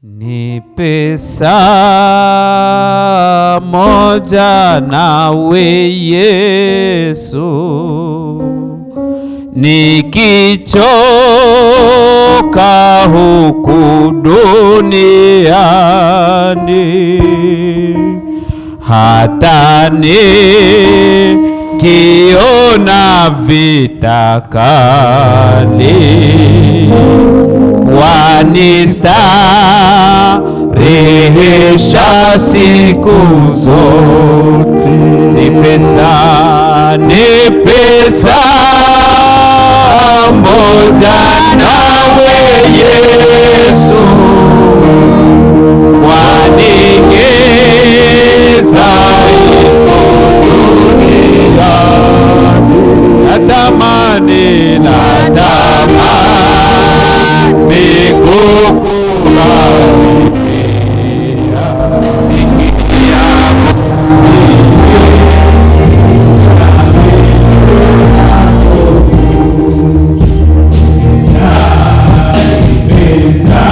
Nipe saa moja nawe Yesu, nikichoka huku duniani, hata nikiona vita kali, wanistarehesha siku zote. Nipe saa moja nawe Yesu, wanigeza duniani, natamani kukukaribia, fikia pesa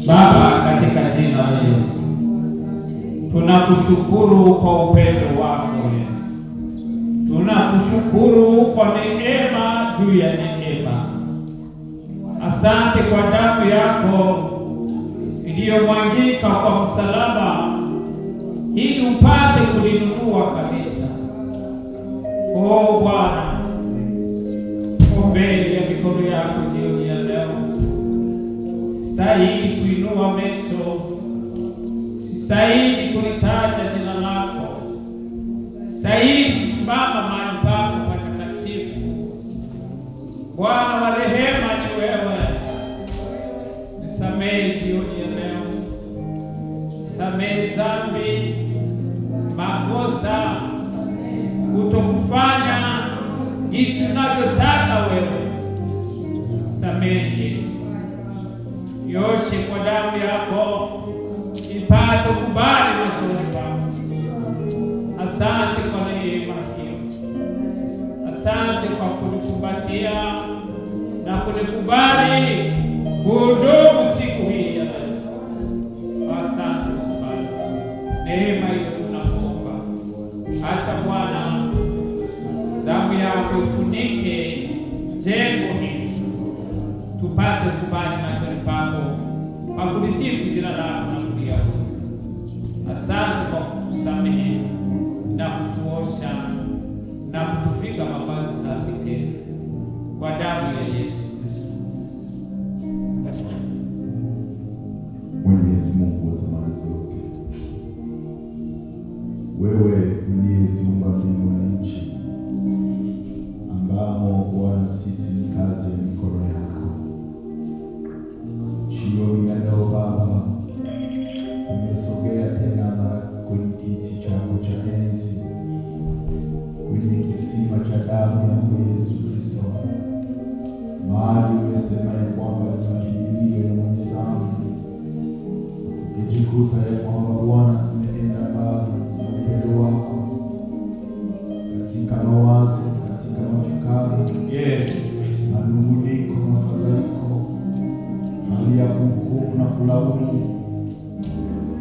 Baba, katika jina la Yesu tunakushukuru kwa upendo wako Yesu. Tunakushukuru kwa neema juu ya neema. Asante kwa damu yako iliyomwagika kwa msalaba ili upate kulinunua kabisa. Oh Bwana, mbele ya mikono yako jioni ya leo, sistahili kuinua macho, sistahili kulitaja jina lako, sistahili kusimama mahali pako patakatifu. Bwana wa rehema ni wewe. Nisamehe jioni ya leo, samehe dhambi, makosa, kutokufanya jinsi unavyotaka wewe. Samehe Yesu, yoshe kwa damu yako, ipate kubali machoni pako. Asante kwa neema hiyo, asante kwa kunikumbatia na kunikubali kuhudumu siku hii ya leo. Asante Mfalme, neema hiyo tunakuomba. Acha Bwana damu yako ifunike jengo hili, tupate kubali machoni pako kwa kulisifu jina lako na kuliabudu. Asante kwa kutusamehe na kutuosha na kutufika mavazi safi tena kwa damu ya Yesu Kristo. Mwenyezi Mungu wa zamani zote, wewe uliyeziumba mbingu na nchi, ambamo Bwana sisi ni kazi ya mikono yako, jioni ya leo Baba, tumesogea tena mara kwenye kiti chako cha enzi, kwenye kisima cha damu yako Yesu Kristo, mahali umesema ya kwamba ni makimbilio ya mwenye dhambi. Ukijikuta ya kwamba Bwana tumeenda mbali na upendo wako katika mawazo, katika mafikari, manunguniko, mafadhaiko, hali ya kuhukumu na kulaumu.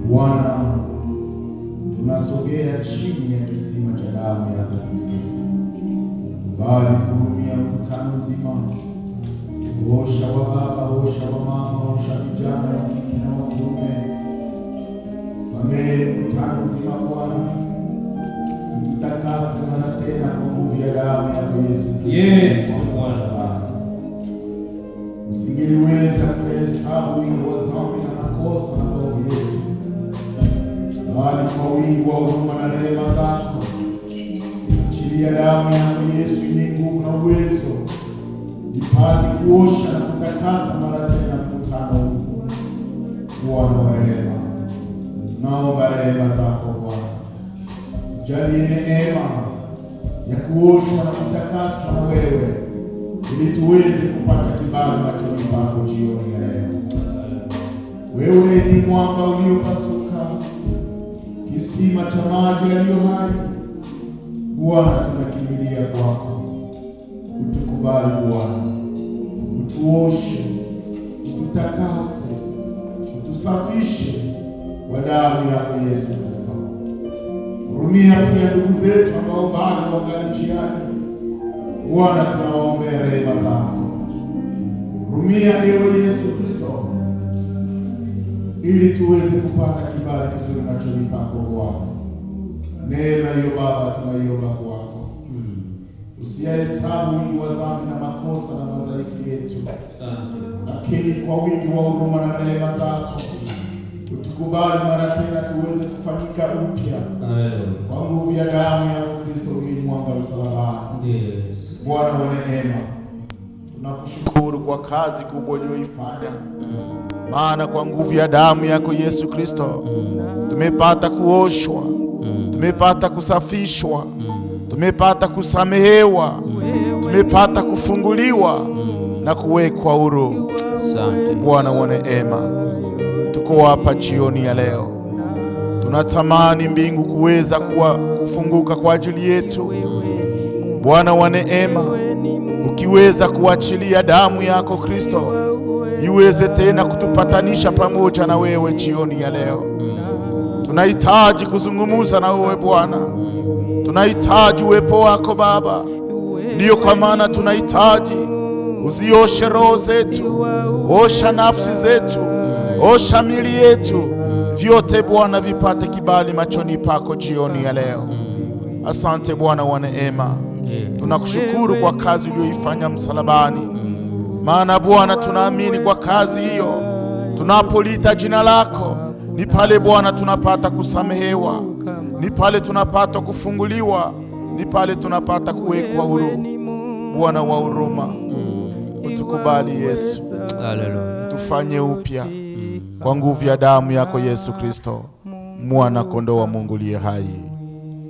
Bwana, tunasogea chini ya kisima cha damu yako Kristo, bali kuhurumia mkutano mzima, osha wa baba, osha wa mama, osha vijana wa kike na wa kiume. Samehe mkutano mzima Bwana, tutakase mara tena kwa nguvu ya damu yako Yesu Kristo. Bwana, usingeliweza kuhesabu wingi wa dhambi na makosa na maovu yetu, bali kwa wingi wa huruma na rehema zako, achilia damu yako Yesu yenye nguvu na uwezo ipate kuosha na kutakasa mara tena mkutano huu. Bwana wa rehema, naomba rehema zako Bwana, jalie neema ya kuoshwa na kutakaswa na wewe, ili tuweze kupata kibali machoni pako jioni ya leo. Wewe ni mwamba uliopasuka, kisima cha maji yaliyo hai. Bwana, tunakimbilia kwako, utukubali Bwana, utuoshe, ututakase, utusafishe kwa damu yako Yesu Kristo. Hurumia pia ndugu zetu ambao bado wangali njiani. Bwana, tunawaombea rehema zako. Hurumia ewe Yesu Kristo, ili tuweze kupata kibali kizuri machoni pako Bwana. Neema hiyo Baba tunaiomba kwako. Usiyahesabu wingi wa dhambi na makosa na madhaifu yetu, lakini kwa wingi wa huruma na rehema zako utukubali mara tena tuweze kufanyika upya kwa nguvu ya damu ya Kristo ulimwanga msalabani. Bwana wa neema, tunakushukuru kwa kazi kubwa uliyoifanya, maana kwa nguvu ya damu yako Yesu Kristo tumepata kuoshwa, tumepata kusafishwa, tumepata kusamehewa, tumepata kufunguliwa na kuwekwa huru. Bwana wa neema, tuko hapa jioni ya leo, tunatamani mbingu kuweza kufunguka kwa ajili yetu. Bwana wa neema, ukiweza kuachilia damu yako Kristo iweze tena kutupatanisha pamoja na wewe jioni ya leo. Tunahitaji kuzungumza na wewe Bwana, tunahitaji uwepo wako Baba. Ndiyo kwa maana tunahitaji uzioshe roho zetu, osha nafsi zetu, osha miili yetu, vyote Bwana vipate kibali machoni pako jioni ya leo. Asante Bwana wa neema, tunakushukuru kwa kazi uliyoifanya msalabani, maana Bwana tunaamini kwa kazi hiyo tunapolita jina lako ni pale Bwana tunapata kusamehewa, ni pale tunapata kufunguliwa, ni pale tunapata kuwekwa huru. Bwana wa huruma, utukubali Yesu. Haleluya. Tufanye upya kwa nguvu ya damu yako Yesu Kristo, mwana kondoo wa Mungu aliye hai.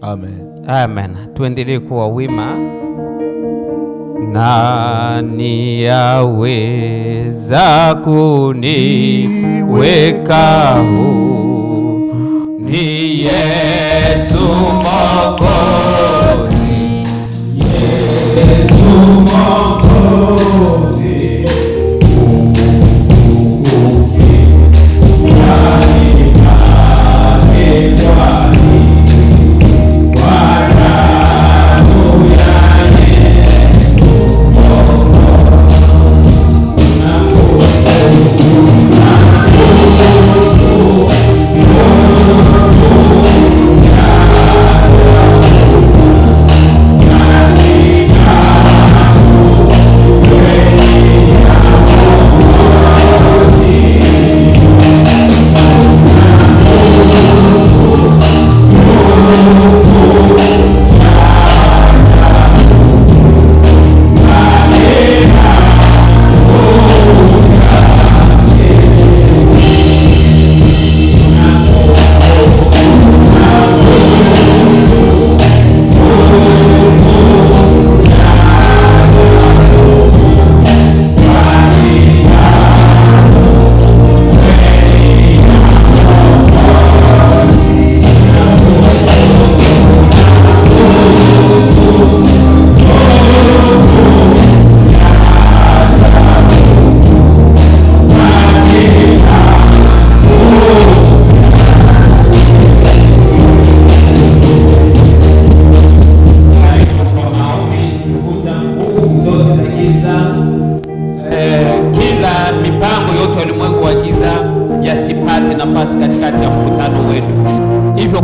Amen. Amen. Tuendelee kuwa wima. Nani yaweza kuniweka huru? Ni Yesu Mwokozi, Yesu Mwokozi.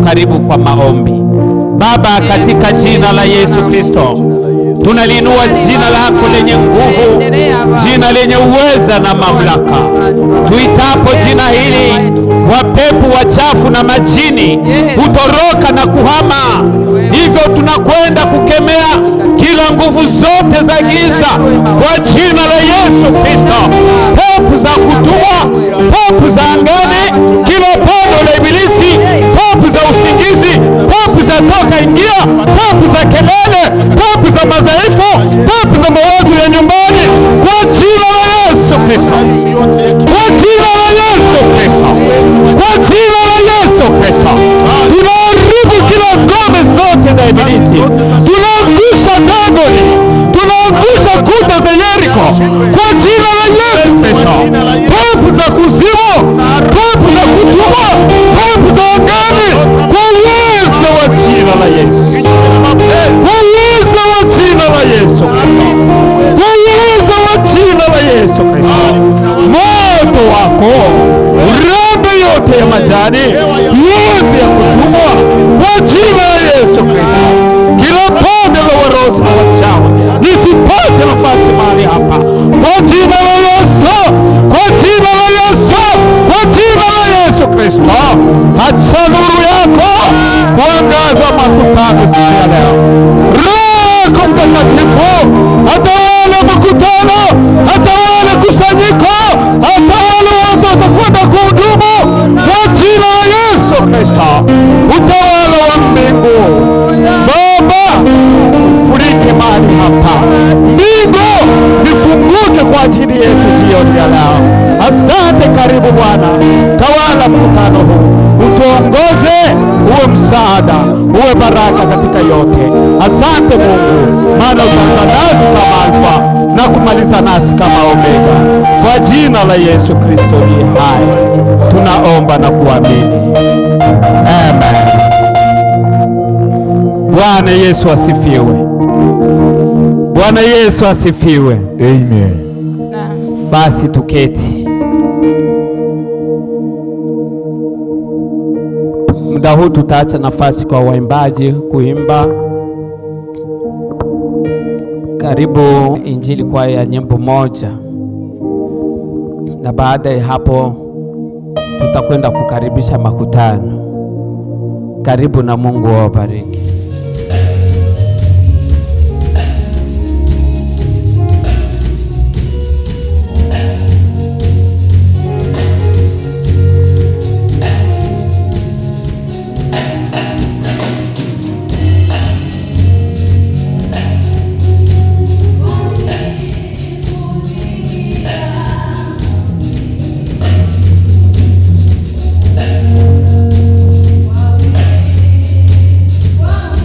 Karibu kwa maombi. Baba, katika jina la Yesu Kristo, tunaliinua jina lako lenye nguvu, jina lenye uweza na mamlaka. Tuitapo jina hili, wapepo wachafu na majini hutoroka na kuhama. Hivyo tunakwenda kukemea kila nguvu zote za giza kwa jina la Yesu Kristo. Pepo za kutumwa, pepo za angani, kila pando la ibilisi, pepo za usingizi, pepo za toka ingia, pepo za kelele, pepo za madhaifu, pepo za mawazo ya nyumbani, kwa jina la Yesu Kristo, kwa jina la Yesu Kristo, kwa jina la Yesu Kristo. Tunaharibu kila ngome zote za ibilisi, tunaangusha Dagoni, tunaangusha kuta za Yeriko kwa jina la Yesu Kristo. Pepo za kuzimu, pepo za kutumwa, pepo za angani, kwa uwezo wa jina la Yesu, kwa uwezo wa jina la Yesu, kwa uwezo wa jina la Yesu Kristo. Moto wako urembe yote ya majani yote ya kutumwa kwa jina la Yesu Kristo. Kila pande la warozi na wachawi lisipate nafasi mahali hapa kwa jina la Yesu, kwa jina la Yesu, kwa jina la Yesu Kristo. Acha nuru yako kuangaza makutano siku ya leo. Roho Mtakatifu atawale mkutano, atawale kusanyiko, atawale watu watakwenda kuhudumu kwa jina la Yesu Kristo. Utawala wa mbingu Baba ufurike mahali hapa, mbingu vifunguke kwa ajili yetu jioni ya leo. Asante, karibu Bwana, tawala mkutano huu, utuongoze, uwe msaada, uwe baraka katika yote. Asante Mungu, maana utaanza nasi kama Alfa na kumaliza nasi kama Omega. Kwa jina la Yesu Kristo aliye hai tunaomba na kuamini, amen. Bwana Yesu asifiwe. Bwana Yesu asifiwe. Amen. Basi tuketi. Muda huu tutaacha nafasi kwa waimbaji kuimba. Karibu injili kwa ya nyimbo moja, na baada ya hapo tutakwenda kukaribisha makutano. Karibu na Mungu awabariki. Wow.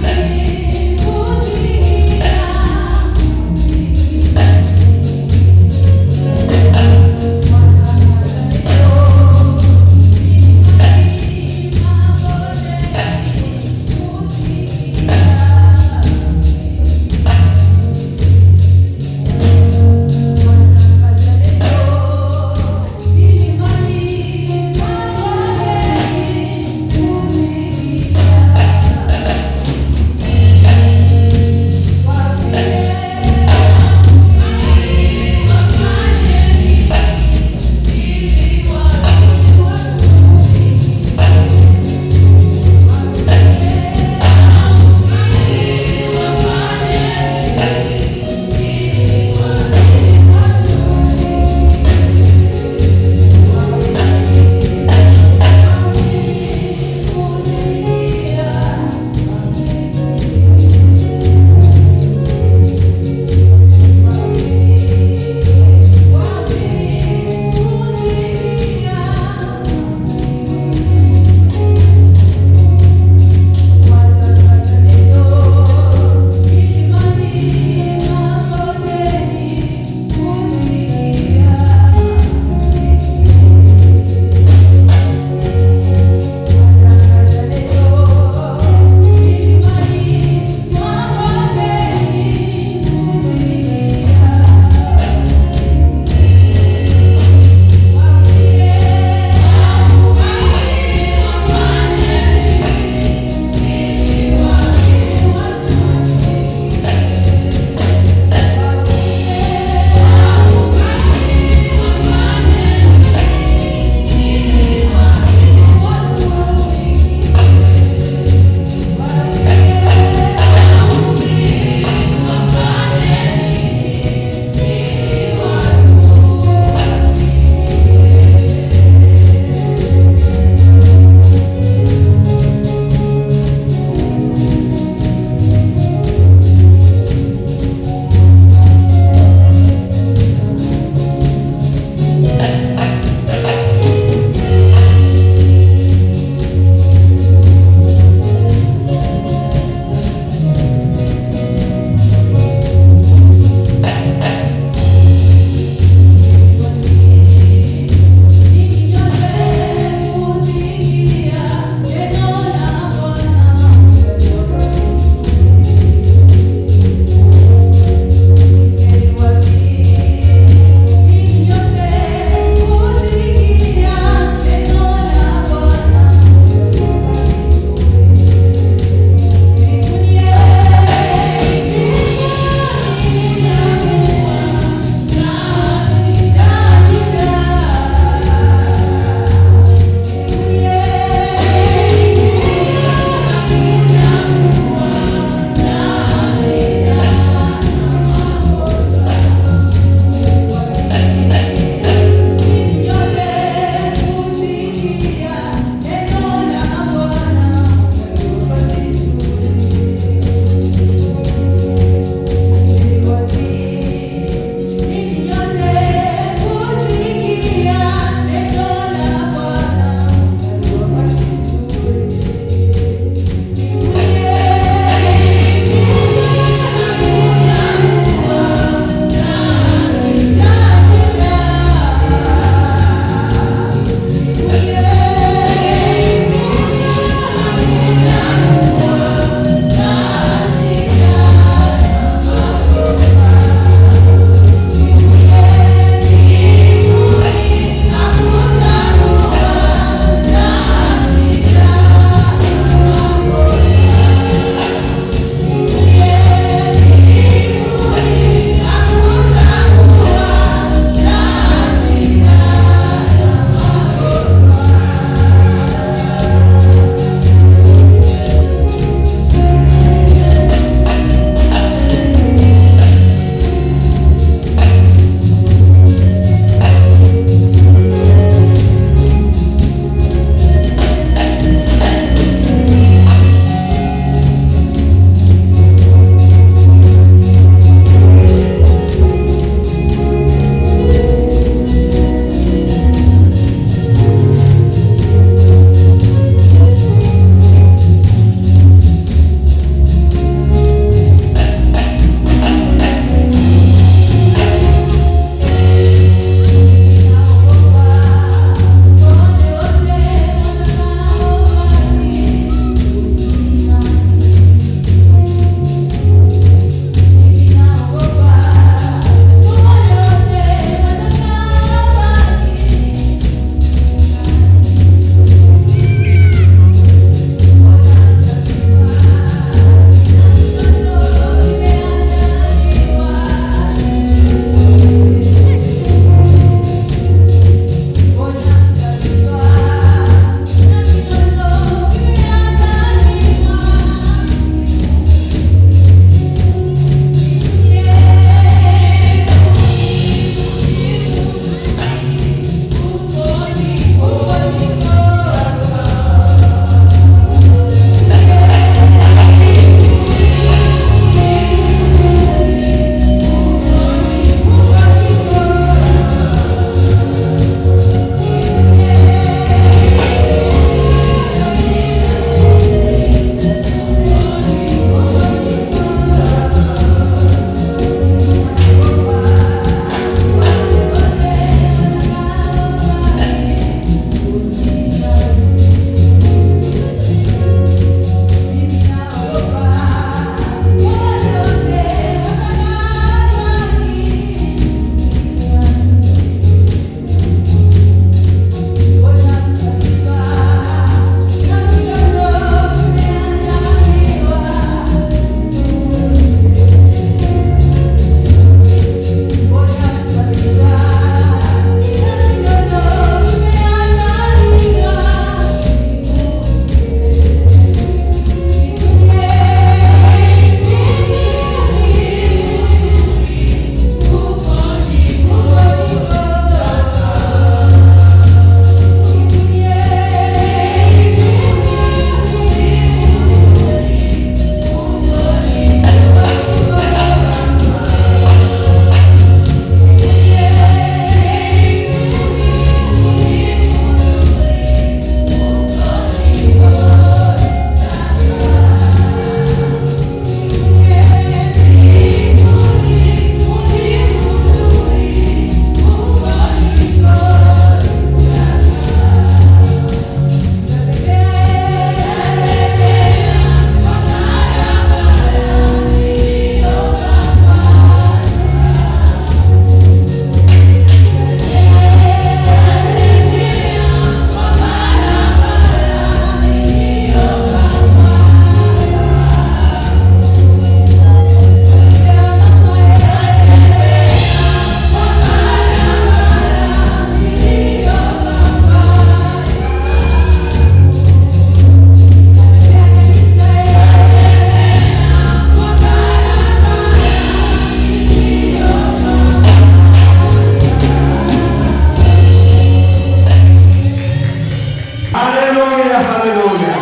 Haleluya, haleluya.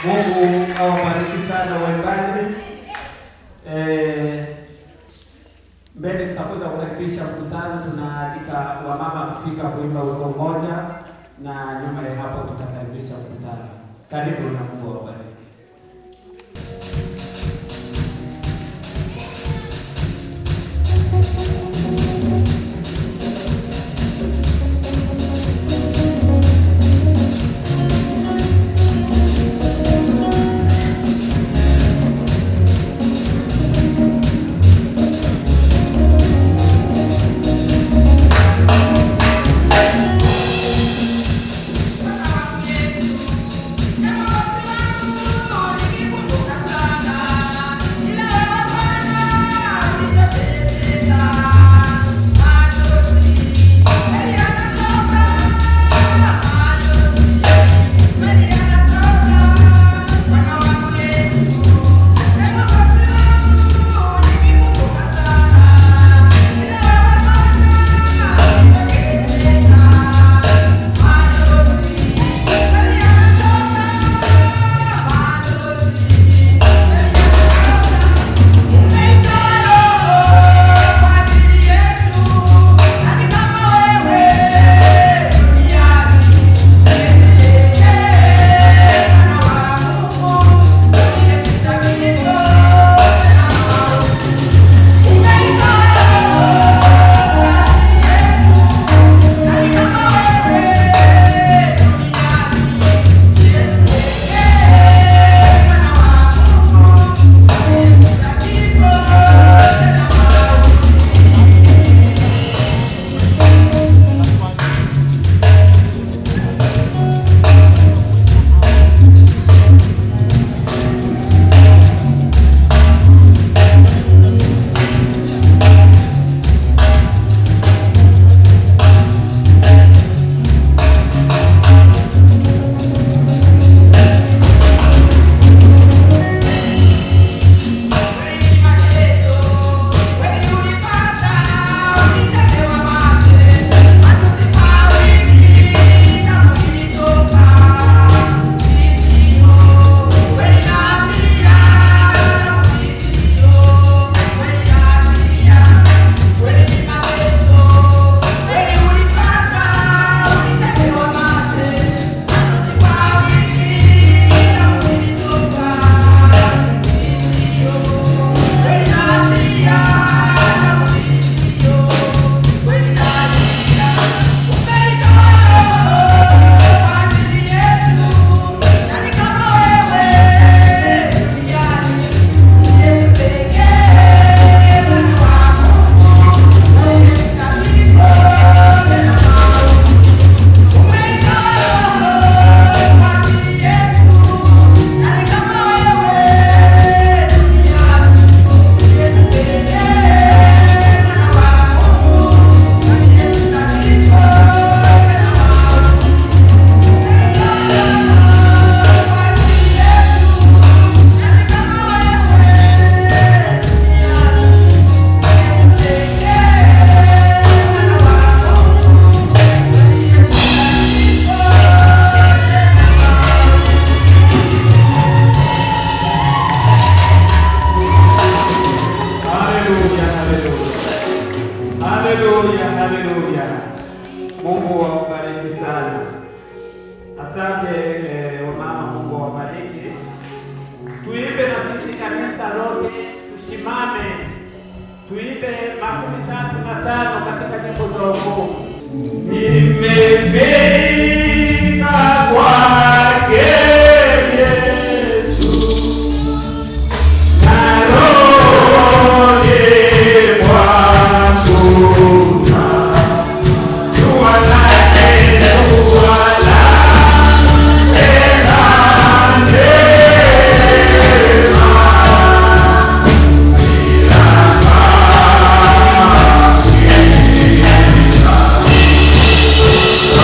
Mungu awabariki sana waimbaji. Mbele tutakwenda kukaribisha mkutano. Tunaalika wamama kufika kuimba wimbo mmoja, na nyuma ya hapo tutakaribisha mkutano. Karibu na Mungu awabariki.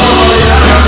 Oh, yeah.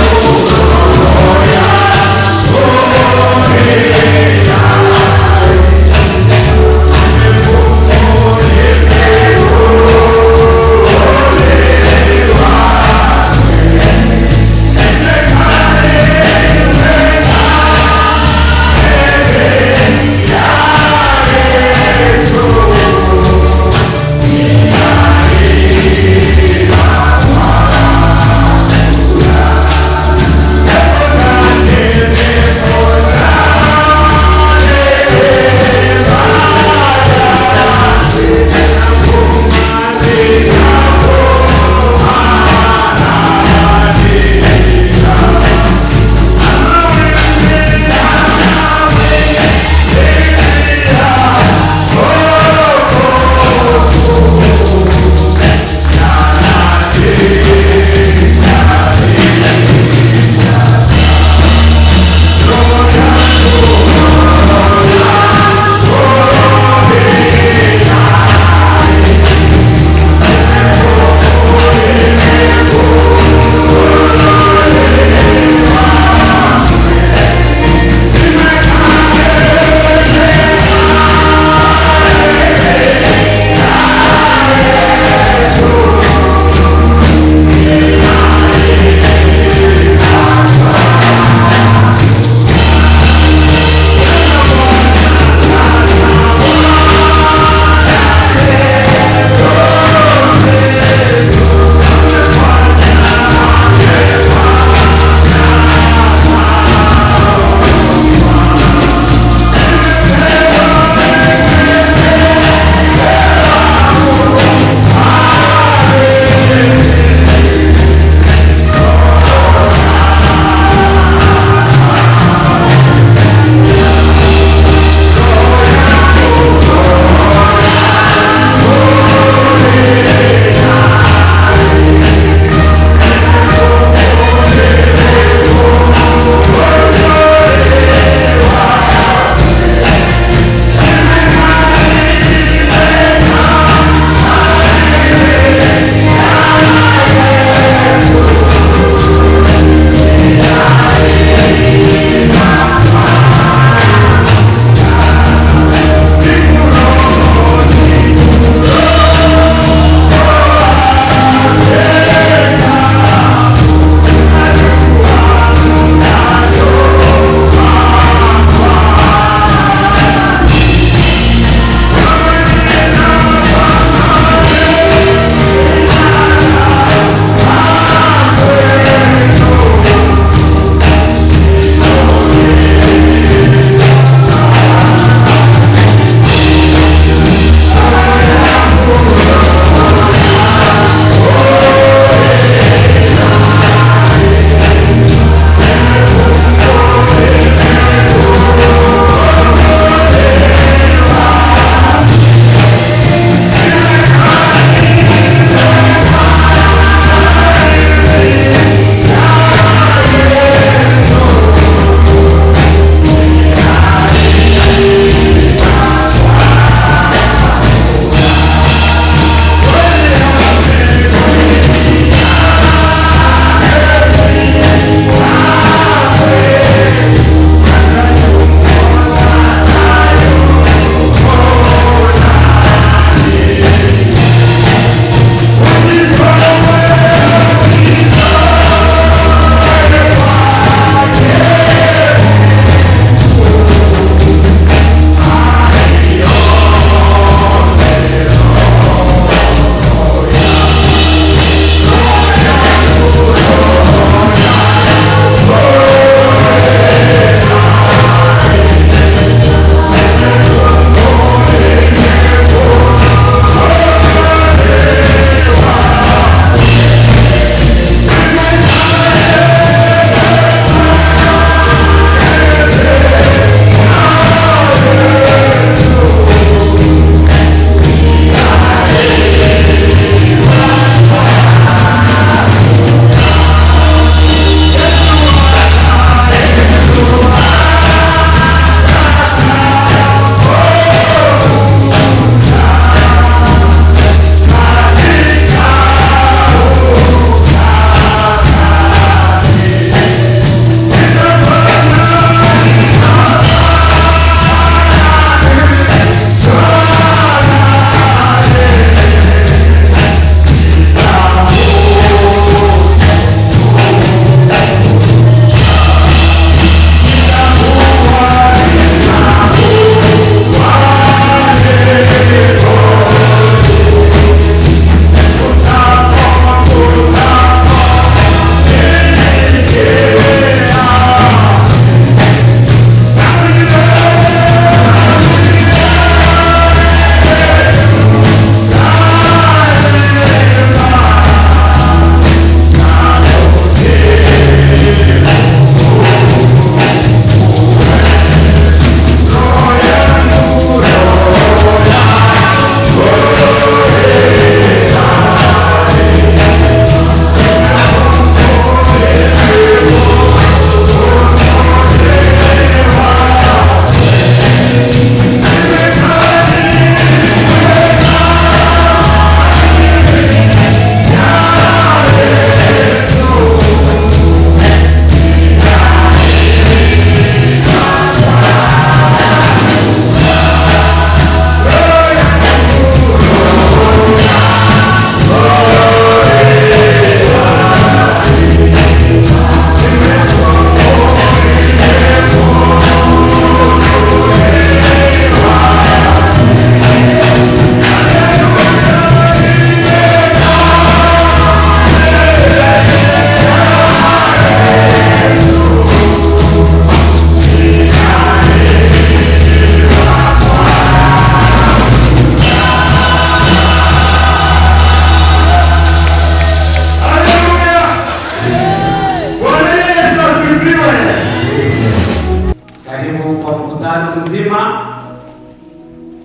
mkutano mzima.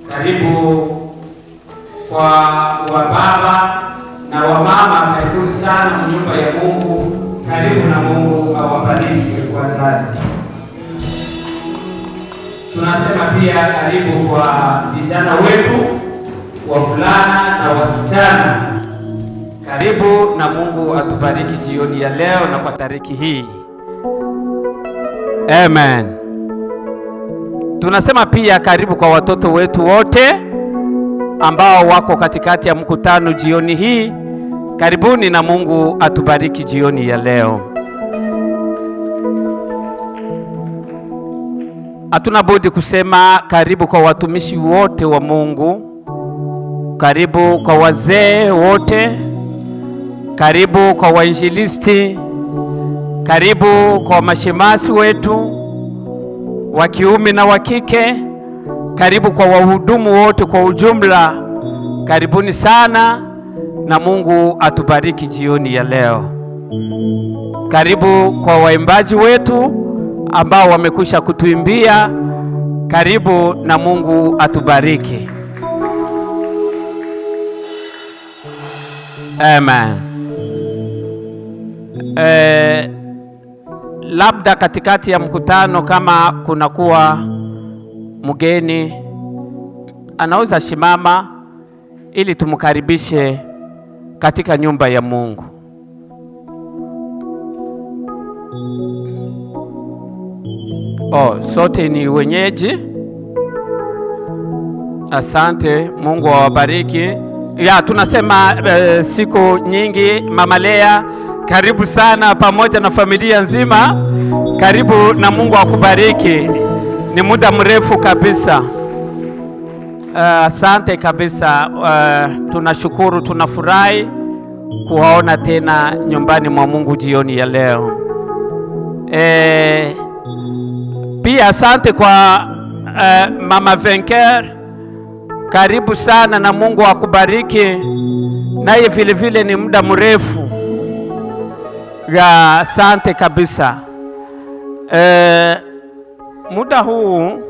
Karibu kwa wababa na wamama, karibuni sana nyumba ya Mungu. Karibu na Mungu awabariki wazazi. Tunasema pia karibu kwa vijana wetu, wavulana na wasichana. Karibu na Mungu atubariki jioni ya leo na kwa tariki hii. Amen. Tunasema pia karibu kwa watoto wetu wote ambao wako katikati ya mkutano jioni hii. Karibuni na Mungu atubariki jioni ya leo. Hatuna budi kusema karibu kwa watumishi wote wa Mungu. Karibu kwa wazee wote. Karibu kwa wainjilisti. Karibu kwa mashemasi wetu wa kiume na wa kike. Karibu kwa wahudumu wote kwa ujumla. Karibuni sana na Mungu atubariki jioni ya leo. Karibu kwa waimbaji wetu ambao wamekwisha kutuimbia. Karibu na Mungu atubariki. Amen. Labda katikati ya mkutano kama kunakuwa mgeni, anaweza simama ili tumkaribishe katika nyumba ya Mungu. Sote ni wenyeji. Asante, Mungu awabariki. Tunasema siku nyingi. Mama Lea, karibu sana pamoja na familia nzima. Karibu na Mungu akubariki. Ni muda mrefu kabisa. Asante kabisa. Tunashukuru, tunafurahi kuwaona tena nyumbani mwa Mungu jioni ya leo. Pia asante kwa Mama Venker. Karibu sana na Mungu akubariki. Naye vile vile ni muda mrefu. Asante kabisa. Muda huu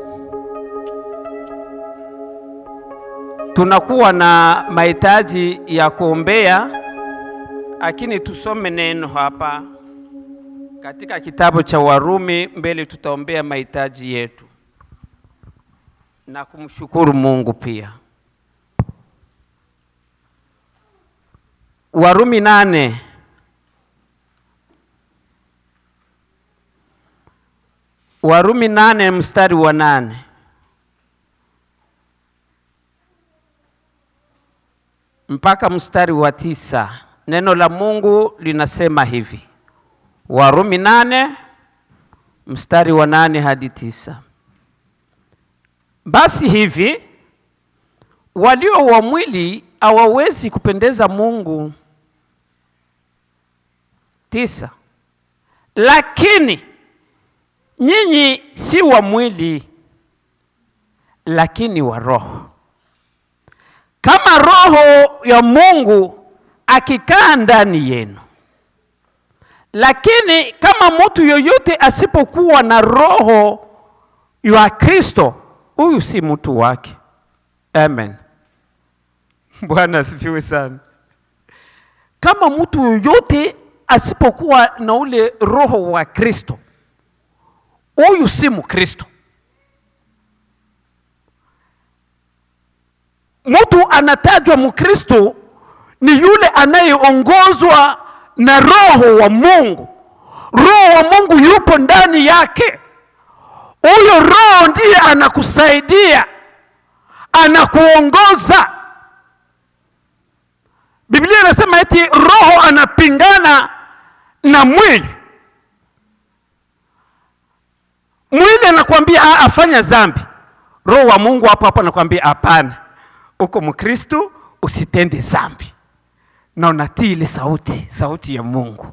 tunakuwa na mahitaji ya kuombea, lakini tusome neno hapa katika kitabu cha Warumi. Mbele tutaombea mahitaji yetu na kumshukuru Mungu pia. Warumi 8. Warumi 8 mstari wa 8. Mpaka mstari wa 9. Neno la Mungu linasema hivi. Warumi 8 mstari wa 8 hadi 9. Basi hivi walio wa mwili hawawezi kupendeza Mungu. 9. Lakini nyinyi si wa mwili, lakini wa roho, kama Roho ya Mungu akikaa ndani yenu. Lakini kama mtu yoyote asipokuwa na Roho ya Kristo, huyu si mtu wake. Amen. Bwana asifiwe sana. Kama mtu yoyote asipokuwa na ule Roho wa Kristo, huyu si Mkristo. Mtu anatajwa Mkristo ni yule anayeongozwa na Roho wa Mungu. Roho wa Mungu yupo ndani yake. Huyo Roho ndiye anakusaidia, anakuongoza. Biblia inasema eti roho anapingana na mwili. Mwili anakuambia afanya dhambi. Roho wa Mungu hapo anakuambia hapana, uko Mkristo, usitende dhambi. Na unatii ile sauti ya Mungu.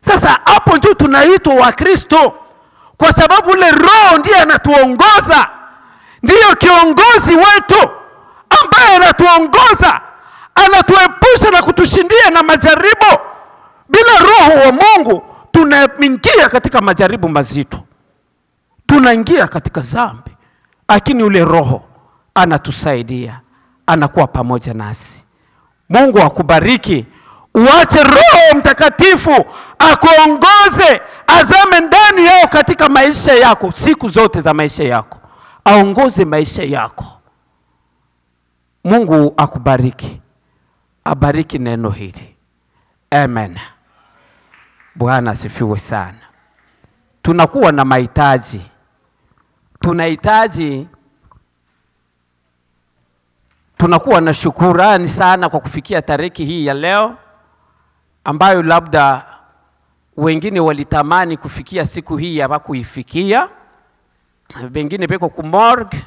Sasa hapo ndio tunaitwa wa Kristo, kwa sababu ule Roho ndiye anatuongoza. Ndiyo kiongozi wetu ambaye anatuongoza, anatuepusha na kutushindia na majaribu. Bila Roho wa Mungu tunaingia katika majaribu mazito. tunaingia katika dhambi, lakini ule Roho anatusaidia, anakuwa pamoja nasi. Mungu akubariki. Uache Roho Mtakatifu akuongoze, azame ndani yao katika maisha yako, siku zote za maisha yako, aongoze maisha yako. Mungu akubariki, abariki neno hili. Amen. Bwana asifiwe sana. Tunakuwa na mahitaji, tunakuwa na shukurani sana kwa kufikia tariki hii ya leo, ambayo labda wengine walitamani kufikia siku hii hawakuifikia. Bengine beko ku morgue,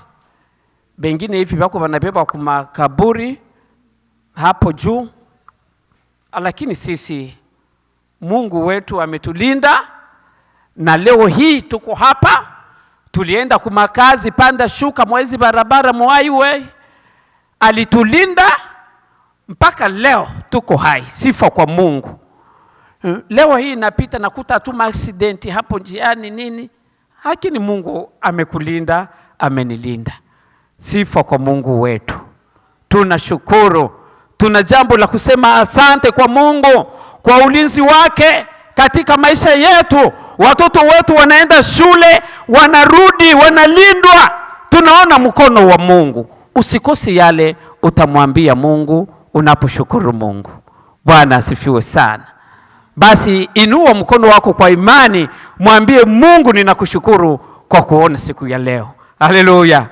bengine hivi bako wanabeba kwa makaburi hapo juu. Lakini sisi, Mungu wetu ametulinda, na leo hii tuko hapa. Tulienda kumakazi, panda shuka, mwezi barabara, highway, alitulinda mpaka leo tuko hai. Sifa kwa Mungu. Leo hii napita nakuta tu accident hapo njiani nini, lakini Mungu amekulinda, amenilinda. Sifa kwa Mungu wetu. Tunashukuru. Tuna jambo la kusema asante kwa Mungu kwa ulinzi wake katika maisha yetu. Watoto wetu wanaenda shule, wanarudi, wanalindwa. Tunaona mkono wa Mungu. Usikose yale utamwambia Mungu unaposhukuru Mungu. Bwana asifiwe sana. Basi inua mkono wako kwa imani, mwambie Mungu, ninakushukuru kwa kuona siku ya leo. Haleluya.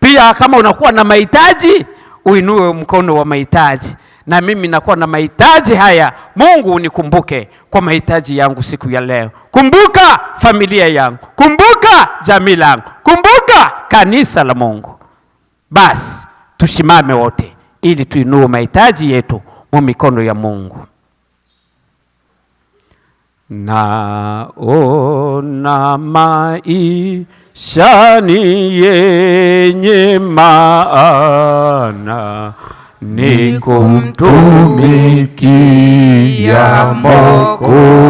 Pia kama unakuwa na mahitaji, uinue mkono wa mahitaji. Na mimi nakuwa na mahitaji haya. Mungu unikumbuke kwa mahitaji yangu siku ya leo. Kumbuka familia yangu, kumbuka jamii langu, kumbuka kanisa la Mungu. Basi tusimame wote ili tuinue mahitaji yetu mu mikono ya Mungu. Naona maisha ni yenye maana, ni kumtumikia Mwokozi.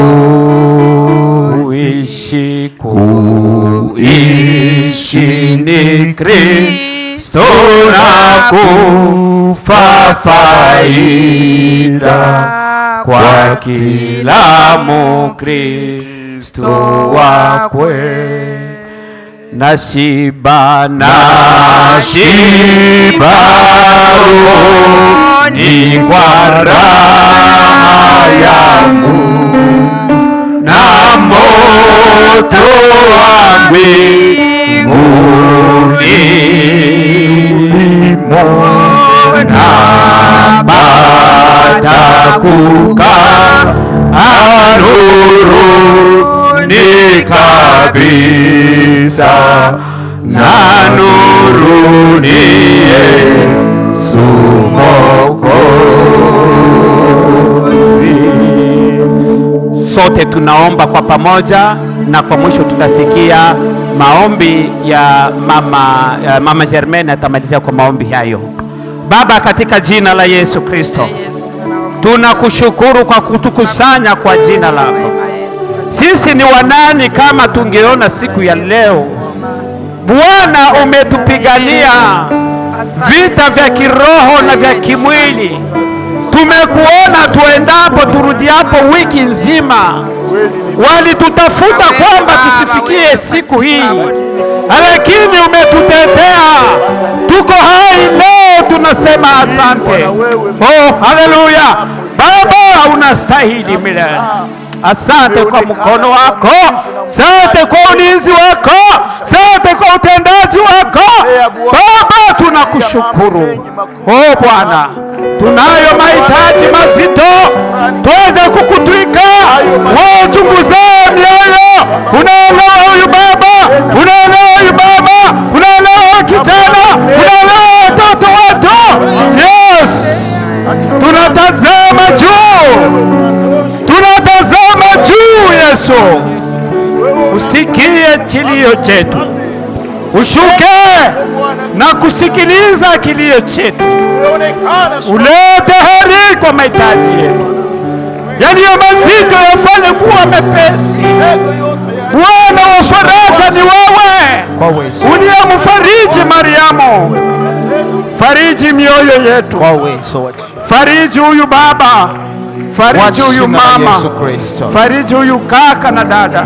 Kuishi ni Kristo na kufa faida kwa kila Mkristo wa kweli. Nashiba rohoni kwa raha ya Mungu, na moto wa mbinguni napata kukaa nuruni kabisa, na nuruni Yesu Mwokozi. Sote tunaomba kwa pamoja, na kwa mwisho tutasikia maombi ya mama Germaine. Atamalizia kwa maombi hayo. Baba, katika jina la Yesu Kristo, tunakushukuru kwa kutukusanya kwa jina lako. Sisi ni wanani kama tungeona siku ya leo? Bwana, umetupigania vita vya kiroho na vya kimwili. Tumekuona tuendapo turudiapo wiki nzima. Walitutafuta kwamba tusifikie siku hii, lakini umetutetea. Tuko hai leo, tunasema asante. Oh, haleluya. Baba, unastahili milele. Asante kwa mkono wako, asante kwa ulinzi wako, asante kwa utendaji wako. Baba, tunakushukuru. Oh Bwana, tunayo mahitaji mazito, tuweze kukutwika. Wewe chunguza mioyo, unaelewa huyu baba, unaelewa huyu baba, unaelewa kijana, unaelewa watoto wetu. Yes, tunatazama juu, tunatazama juu. Yesu, usikie kilio chetu, ushuke na kusikiliza kilio chetu, ulete heri kwa mahitaji yetu. Yaliyo mazito yafanye kuwa mepesi. Bwana wa faraja ni wewe, uliyemfariji Mariamu, fariji mioyo yetu, fariji huyu baba, fariji huyu mama, fariji huyu kaka na dada.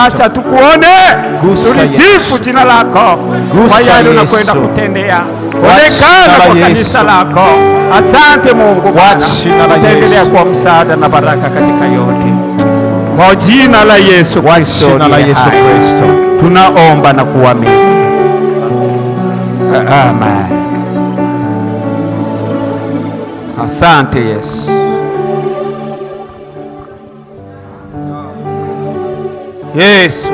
Acha tukuone, tulisifu jina lako kwa yale unakwenda kutendea. Onekana kwa kanisa lako. Asante Mungu Bwana, utaendelea kwa msaada na baraka katika yote. Kwa jina la Yesu Kristo tunaomba na kuamini. Amen. Asante Yesu. Yesu.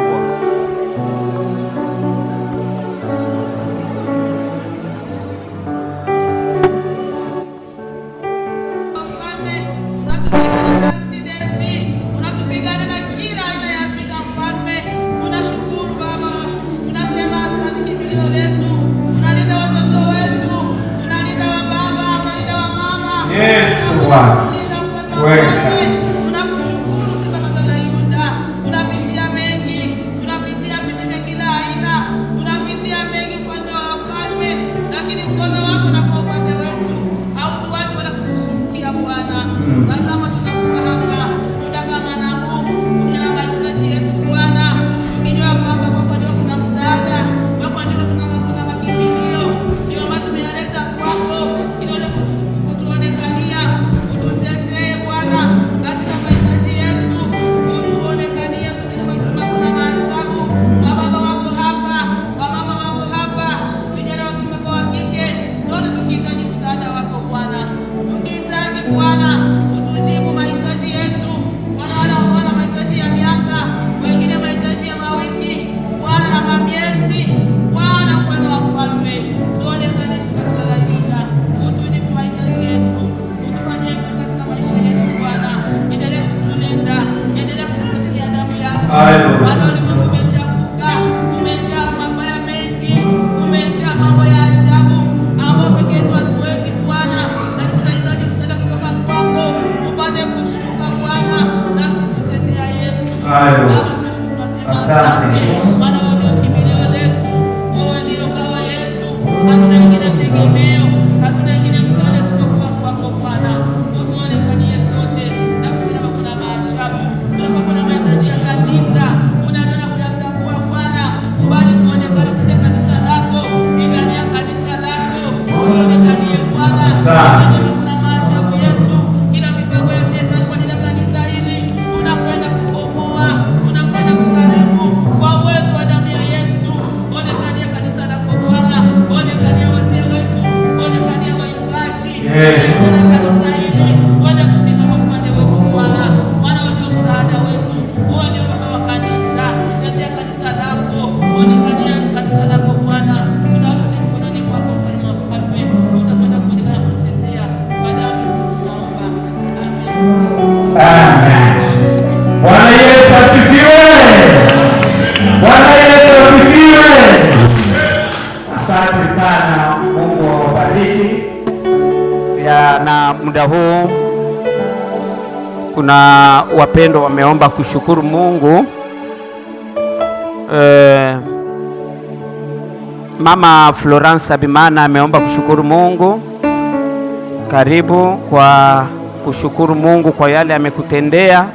Unakushukuru Simba la Yuda, unapitia mengi, unapitia vitu vya kila aina, unapitia mengi mfalme wa wafalme, lakini mkono wako na kwa upande wetu hautuachi wala kutupungukia Bwana. Tazama tunakuwa hapa muda kama na huu, tuna mahitaji yetu Bwana, ukijua kwamba kwa ndio kuna msaada, kwa ndio kuna makimbilio, ndio maana tumeleta kwako ili uweze kutuonekania, ututetee Bwana katika mahitaji yetu, utuonekanie kuna maajabu. Wababa wako hapa, wamama wako hapa, vijana wa kiume kwa wa kike, sote tukihitaji msaada wako Bwana, tukihitaji Bwana utujibu mahitaji yetu. Wana mahitaji ya miaka, wengine mahitaji ya mawiki, Bwana na mamiezi. Bwana mfalme wa falme, tuonekane Simba la Yuda, utujibu mahitaji yetu, utufanyie katika maisha yetu Bwana. Endelea kutulinda, endelea kutufuatilia damu yako. Bwana, ulimwengu umechafuka, umejaa mabaya mengi, umejaa mambo ya ajabu ambayo peke yetu hatuwezi Bwana, na tunahitaji msaada kutoka kwako, upate kushuka Bwana na kututetea Yesu. Baba, tunashukuru tunasema asante, maana wewe ndio kimbilio letu, wewe ndio ngao yetu, hatuna ingine tegemeo, hatuna ingine msaada isipokuwa kwako Bwana. Utuonekanie sote na kupenda kuna maajabu, kuna mahitaji ya kanisa, unataka kuyatambua Bwana, kubali kuonekana katika kanisa lako, pigania kanisa lako, uonekanie Bwana. Kuna maajabu Yesu, kila mipango ya shetani kwa ajili ya kanisa hili unakwenda kubomoa, unakwenda kuharibu kwa uwezo wa damu ya Yesu. Onekania kanisa lako Bwana, onekania wazee wetu, onekania waimbaji, onekania kanisa hili, wende kusimama kwa upande wetu Bwana, maana wewe ndio msaada wetu, wewe ndio baba wa kanisa. Tetea kanisa lako, onekania kanisa lako Bwana, tunaotoa mkononi mwako mfalme wa falme, utakwenda kuonekana kutetea kwa damu ya Yesu tunaomba. Amen. Bwana Yesu asifiwe. Bwana Yesu asifiwe. Asante sana, Mungu awabariki. Na muda huu kuna wapendo wameomba kushukuru Mungu. Mama Florence Abimana ameomba kushukuru Mungu. Karibu kwa kushukuru Mungu kwa yale amekutendea.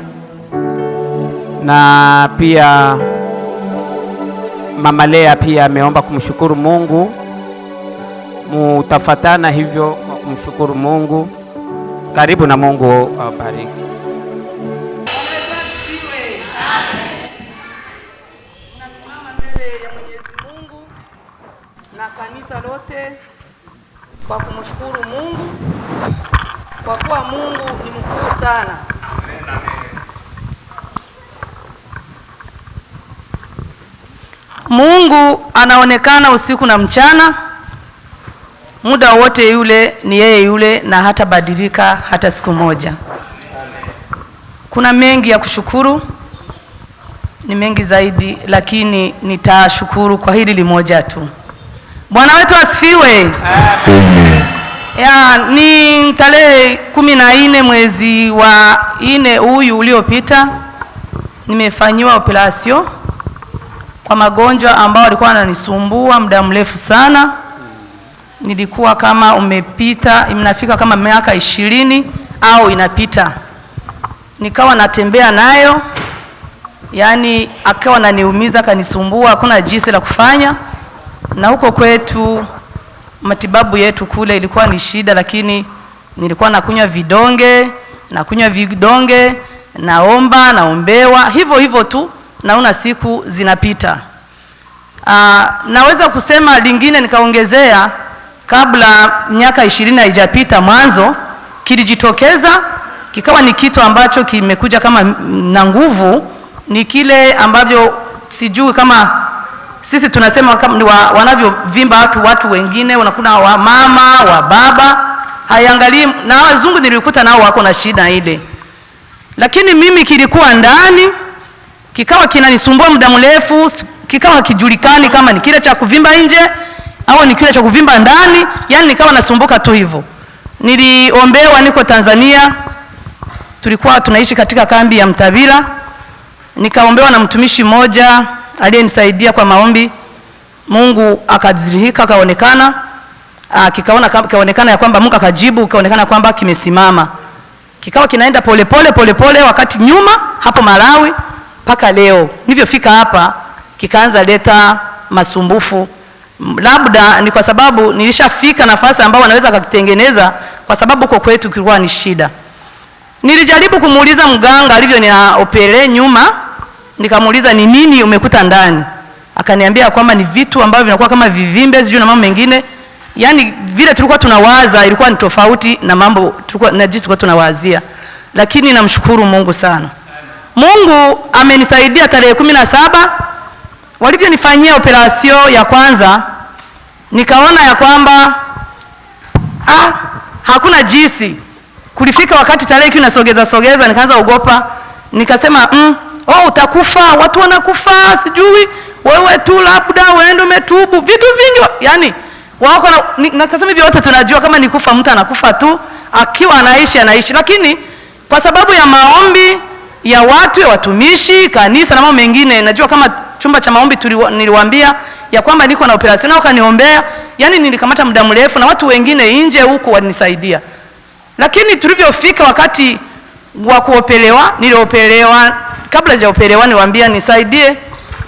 Na pia Mama Lea pia ameomba kumshukuru Mungu. Mutafatana hivyo kwa kumshukuru Mungu. Karibu na Mungu awabariki. Nasimama mbele ya Mwenyezi Mungu na kanisa lote kwa kumshukuru Mungu kwa kuwa Mungu ni mkuu sana. Mungu anaonekana usiku na mchana, muda wote yule ni yeye yule na hata badilika hata siku moja. Kuna mengi ya kushukuru, ni mengi zaidi, lakini nitashukuru kwa hili limoja tu. Bwana wetu asifiwe. Amen. Ni tarehe 14 mwezi wa 4 huyu uliopita nimefanyiwa operation kwa magonjwa ambao walikuwa wananisumbua muda mrefu sana. Nilikuwa kama inafika kama miaka 20 au inapita. Nikawa natembea nayo, yani akawa ananiumiza, kanisumbua, hakuna jinsi la kufanya. Na huko kwetu matibabu yetu kule ilikuwa ni shida, lakini nilikuwa nakunywa vidonge, naombewa, hivyo tu, naona siku zinapita. Naweza kusema lingine nikaongezea, kabla miaka 20 haijapita, mwanzo kilijitokeza, kikawa ni kitu ambacho kimekuja kama na nguvu, ni kile ambavyo sijui kama sisi tunasema kama wanavyovimba watu wengine, unakuna wa mama, wa baba, haiangalii, na wazungu nilikuta nao wako na shida ile. Lakini mimi kilikuwa ndani, kikawa kinanisumbua muda mrefu, kikawa kijulikani kama ni kile cha kuvimba nje au ni kile cha kuvimba ndani, yani nikawa nasumbuka tu hivyo. Niliombewa, niko Tanzania, tulikuwa tunaishi katika kambi ya Mtabira. Nikaombewa na mtumishi mmoja aliyenisaidia kwa maombi. Mungu akadhihirika, kaonekana, kaonekana ya kwamba Mungu akajibu, kaonekana kwamba kimesimama. Kikawa kinaenda pole, wakati nyuma hapo Malawi mpaka leo. Nilivyofika hapa kikaanza leta masumbufu. Labda ni kwa sababu nilishafika nafasi ambao wanaweza kakitengeneza, kwa sababu huko kwetu kilikuwa ni shida. Nilijaribu kumuuliza mganga alivyoniopere nyuma, nikamuuliza ni nini umekuta ndani. Akaniambia kwamba ni vitu ambavyo vinakuwa kama vivimbe, sijui na mambo mengine. Yani vile tulikuwa tunawaza ilikuwa ni tofauti na mambo tulikuwa tunawazia. Lakini namshukuru Mungu sana. Mungu amenisaidia. Tarehe 17 walivyonifanyia operasyon ya kwanza, nikaona ya kwamba hakuna jinsi. Kulifika wakati tarehe inasogeza, nikaanza ogopa. Nikasema utakufa, watu wanakufa, sijui wewe tu labda uende umetubu, vitu vingi. Yani wako nakasema hivi, wote tunajua kama nikufa mtu anakufa tu, akiwa anaishi. Lakini kwa sababu ya maombi ya watu, ya watumishi, kanisa na mambo mengine, najua kama chumba cha maombi niliwaambia ya kwamba niko na operation, nao kaniombea. Yani nilikamata muda mrefu na watu wengine nje huko wanisaidia. Lakini tulivyofika wakati wa kuopelewa, niliopelewa. Kabla hajaopelewa niwaambia nisaidie,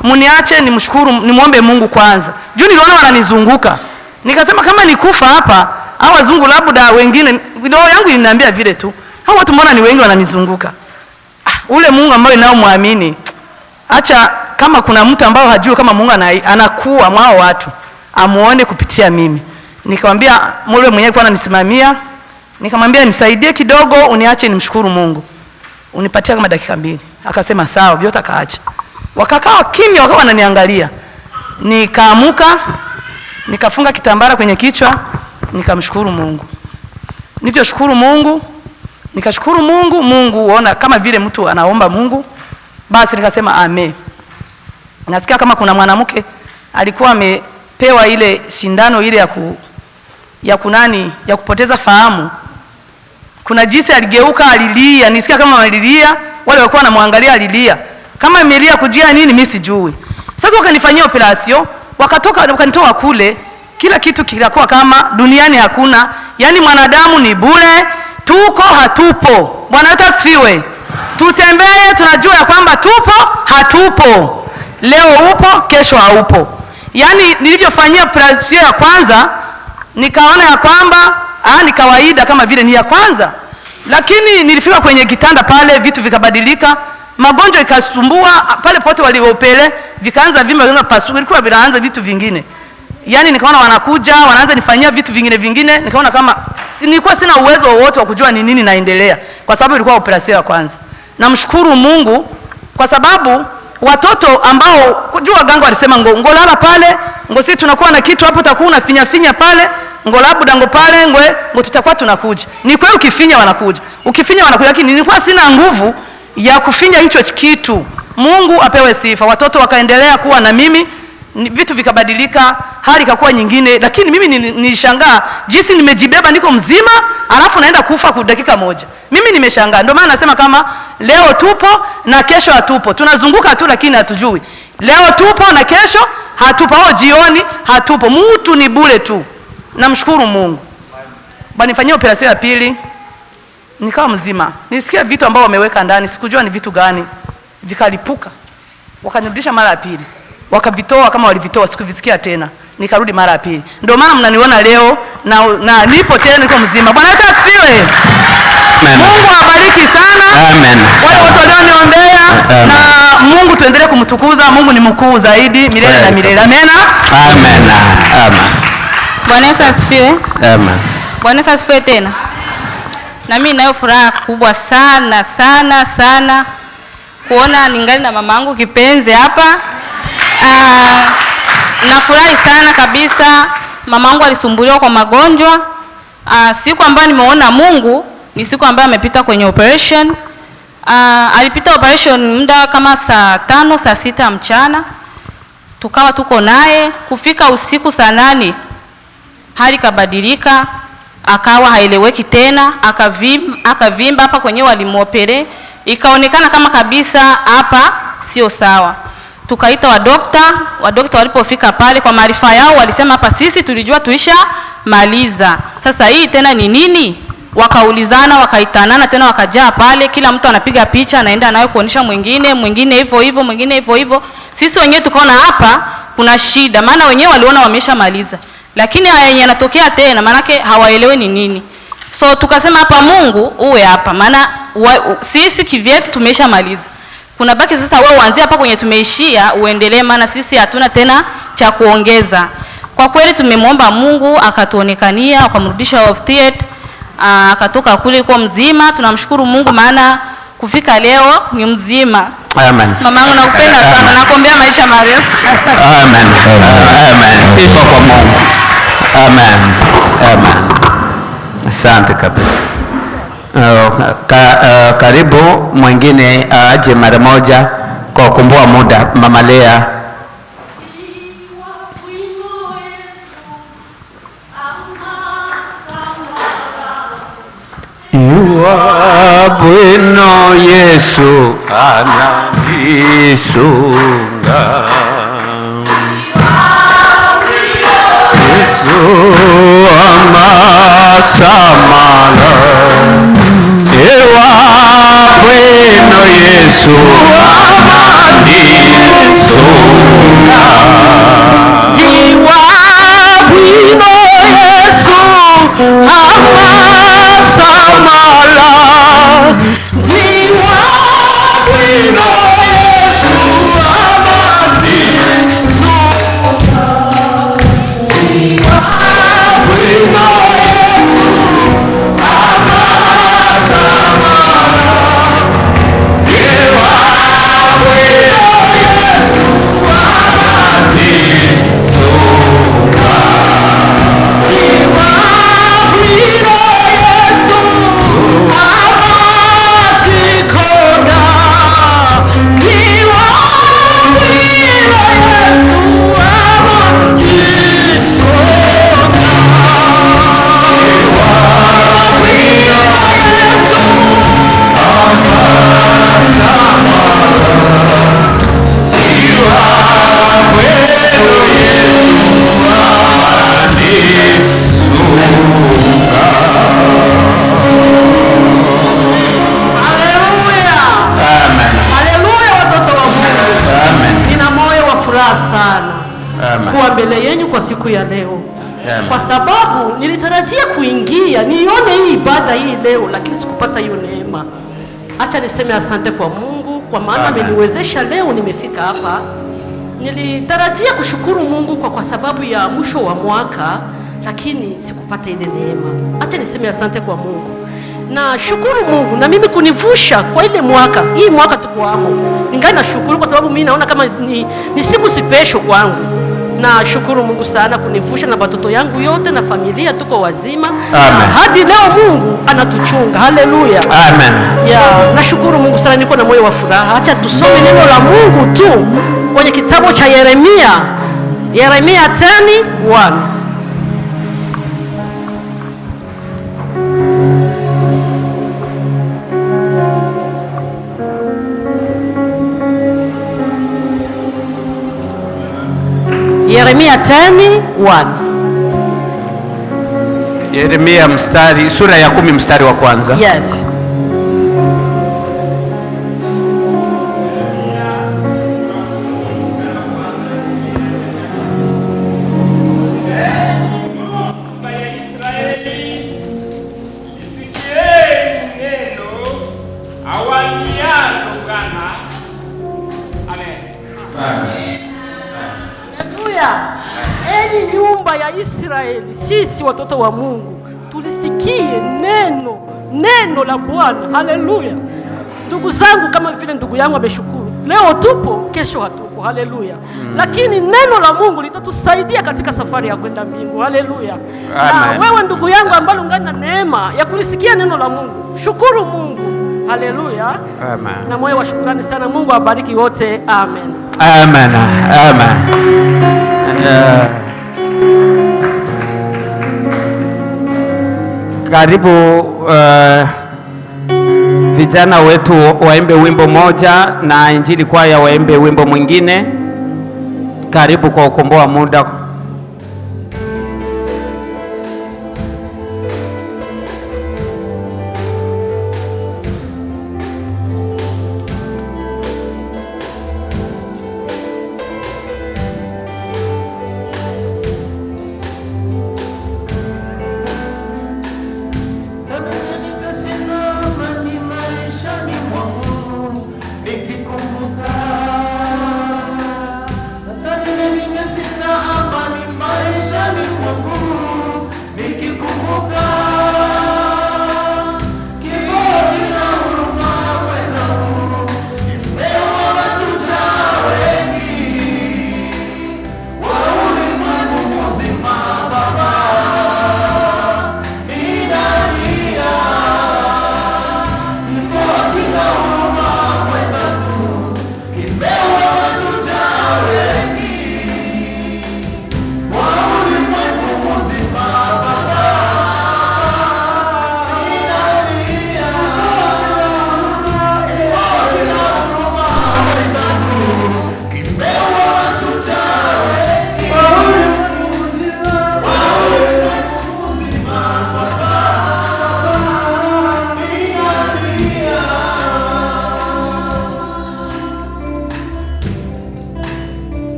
muniache nimshukuru, nimuombe Mungu kwanza. Juu niliona wananizunguka. Nikasema kama nikufa hapa, hao wazungu labda wengine, roho yangu inaniambia vile tu, hao watu mbona ni wengi wananizunguka. Ule Mungu ambaye nao muamini, acha kama kuna mtu ambao hajui kama Mungu anakuwa mwao watu, amuone kupitia mimi. Nikamwambia mule mwenyewe kwa ananisimamia, nikamwambia nisaidie kidogo, uniache nimshukuru Mungu. Unipatia kama dakika 2. Akasema sawa, vyote akaacha. Wakakaa kimya, wakawa wananiangalia. Nikaamuka, nikafunga kitambara kwenye kichwa, nikamshukuru Mungu. Nilivyoshukuru Mungu, nikashukuru Mungu, uona kama vile mtu anaomba Mungu. Basi nikasema amen. Nasikia kama kuna mwanamke alikuwa amepewa ile shindano ile ya kupoteza fahamu. Kuna jinsi aligeuka, alilia, nisikia kama alilia, wale walikuwa wanamwangalia alilia. Kama amelia kujia nini mimi sijui. Sasa wakanifanyia operasyon, wakanitoa kule, kila kitu kikakuwa kama duniani hakuna. Yani mwanadamu ni bure, tuko hatupo. Bwana asifiwe. Tutembee tunajua ya kwamba tupo hatupo. Leo upo, kesho haupo. Yani nilivyofanyia operasyon ya kwanza, nikaona ya kwamba ni kawaida kama vile ni ya kwanza. Lakini nilifika kwenye kitanda pale, vitu vikabadilika, magonjwa ikasumbua pale pote waliopele, vikaanza vimba pasuka, ilikuwa vinaanza vitu vingine. Yani nikaona wanakuja, wanaanza nifanyia vitu vingine, nikaona kama nilikuwa sina uwezo wowote wa kujua ni nini naendelea, kwa sababu ilikuwa operasyon ya kwanza. Namshukuru Mungu kwa sababu watoto ambao kujua ganga walisema ngolala pale, sisi tunakuwa na kitu hapo, utakuwa unafinya pale, labda pale tutakuwa tunakuja. Ni kweli ukifinya wanakuja. Ukifinya wanakuja, lakini nilikuwa sina nguvu ya kufinya hicho kitu. Mungu apewe sifa. Watoto wakaendelea kuwa na mimi, vitu vikabadilika, hali ikakuwa nyingine, lakini mimi nilishangaa jinsi nimejibeba, niko mzima, alafu naenda kufa kwa dakika moja. Mimi nimeshangaa. Ndio maana nasema kama leo tupo na kesho hatupo. Tunazunguka tu lakini hatujui. Leo tupo na kesho hatupo, au jioni hatupo. Mtu ni bure tu. Namshukuru Mungu. Banifanyia operesheni ya pili, nikawa mzima. Nilisikia vitu ambao wameweka ndani, sikujua ni vitu gani. Vikalipuka. Wakanirudisha mara ya pili. Wakavitoa, kama walivitoa sikuvisikia tena. Nikarudi mara ya pili. Ndio maana mnaniona leo na nipo tena, niko mzima. Bwana Yesu asifiwe. Mungu awabariki sana. Amen. Wale watu walioniombea, na Mungu tuendelee kumtukuza. Mungu ni mkuu zaidi milele na milele. Amen. Amen. Amen. Bwana Yesu asifiwe. Amen. Bwana Yesu asifiwe tena. Na mimi ninayo furaha kubwa sana sana sana kuona ningali na mamangu kipenzi hapa. Nafurahi sana kabisa. Mamangu alisumbuliwa kwa magonjwa. Siku ambayo nimeona Mungu ni siku ambayo amepita kwenye operation. Alipita operation muda kama saa 5 saa 6 mchana. Tukawa tuko naye kufika usiku saa 8 hali kabadilika, akawa haeleweki tena, akavimba hapa kwenye walimuopere. Ikaonekana kama kabisa hapa sio sawa. Tukaita wadokta walipofika pale, kwa maarifa yao walisema hapa sisi tulijua tuisha maliza. Sasa hii tena ni nini? Wakaulizana, wakaitanana tena, wakajaa pale, kila mtu anapiga picha anaenda nayo kuonesha mwingine hivyo hivyo, mwingine hivyo hivyo. Sisi wenyewe tukaona hapa kuna shida, maana wenyewe waliona wamesha maliza. Lakini haya yenye yanatokea tena manake hawaelewi ni nini. So tukasema hapa Mungu uwe hapa, maana sisi kivyetu tumesha maliza. Kuna baki sasa wewe uanzie hapa kwenye tumeishia uendelee, maana sisi hatuna tena cha kuongeza. Kwa kweli tumemwomba Mungu akatuonekania, akamrudisha off theater, akatoka kule kwa mzima. Tunamshukuru Mungu maana kufika leo ni mzima. Amen. Mamangu nakupenda sana, nakuombea maisha marefu. Amen. Amen. Sifa kwa Mungu. Amen. Amen. Asante kabisa. Karibu mwingine aje mara moja kwa kumbua muda. Mama Lea. Bwino Yesu ananisunga, Yesu amasamala, ewa bwino Yesu ananisunga, Diwa bwino Yesu amasamala, Diwa bwino Yesu amasamala, Diwa bwino Yesu amasamala, Diwa bwino Yesu amasamala, Diwa bwino Yesu amatikona, Diwa bwino Yesu sana kuwa mbele yenu kwa siku ya leo. Amen. Kwa sababu nilitarajia kuingia nione hii ibada hii leo, lakini sikupata hiyo neema. Acha niseme asante kwa Mungu kwa maana ameniwezesha leo nimefika hapa. Nilitarajia kushukuru Mungu kwa sababu ya mwisho wa mwaka, lakini sikupata ile neema. Acha niseme asante kwa Mungu. Na shukuru Mungu na mimi kunivusha kwa ile mwaka. Hii mwaka tuko hapo. Ningali na shukuru kwa sababu mimi naona kama ni siku special kwangu. Na shukuru Mungu sana kunivusha na watoto yangu yote na familia tuko wazima. Amen. Hadi leo Mungu anatuchunga. Haleluya. Amen. Ya, na shukuru Mungu sana, niko na moyo wa furaha. Acha tusome neno la Mungu tu kwenye kitabu cha Yeremia 10:1. Yeremia 10:1. Yeremia sura ya 10 mstari wa kwanza. Yes. Enyi nyumba ya Israeli, sisi watoto wa Mungu tulisikie neno la Bwana. Haleluya. Ndugu zangu, kama vile ndugu yangu ameshukuru, leo tupo, kesho hatupo. Haleluya. Lakini neno la Mungu litatusaidia katika safari ya kwenda mbingu. Haleluya. Na wewe ndugu yangu ambaye ungana na neema ya kulisikia neno la Mungu, shukuru Mungu. Haleluya. Amen. Na moyo wa shukrani sana. Mungu awabariki wote. Amen. Amen. Amen. Karibu vijana wetu waimbe wimbo moja na injili kwaya waimbe wimbo mwingine. Karibu kwa ukomboa muda. Nikikumbuka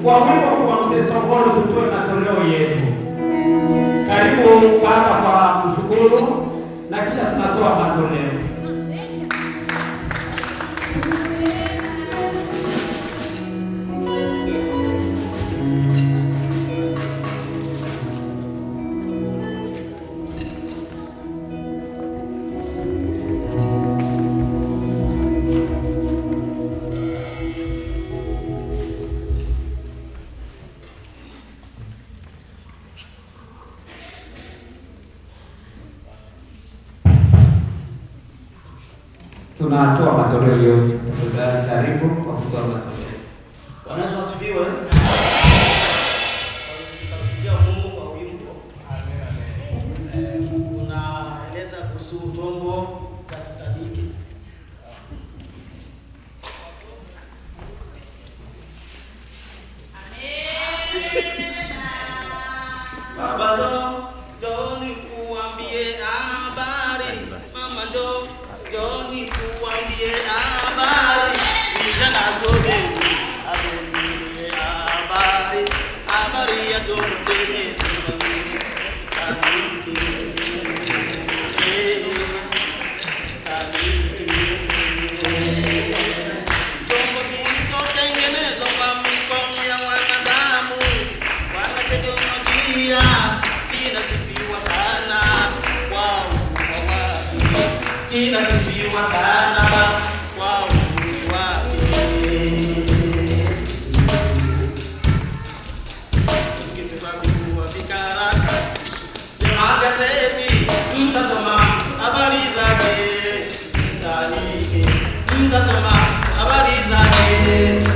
Kwa wimbo wa Mzee Songolo tutoe matoleo yetu. Karibu baba kwa kushukuru na kisha tunatoa matoleo. Tunatoa matoleo yote. Karibu kwa kutoa matoleo. Bwana Yesu asifiwe. Tunamshukuru Mungu kwa wimbo. Amen. Unaeleza kuhusu tombo cha Titanic. Baba njoo nikuambie habari. Mama njoo nikuambie habari. Vijana sogeni atuambie habari. Habari ya tombo chenye sifa nyingi. Tombo kilichotengenezwa kwa mikono ya wanadamu. Wana teknolojia kinasifiwa sana. Wow, kinasifiwa sana kwa uzuri wake. Ukitaka kujua vikaratasi vya magazeti, mtasoma habari zake. Mtasoma habari zake.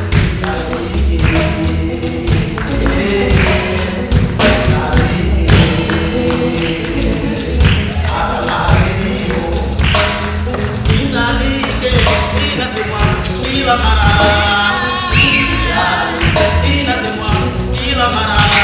Kila mara inasemwa kila mara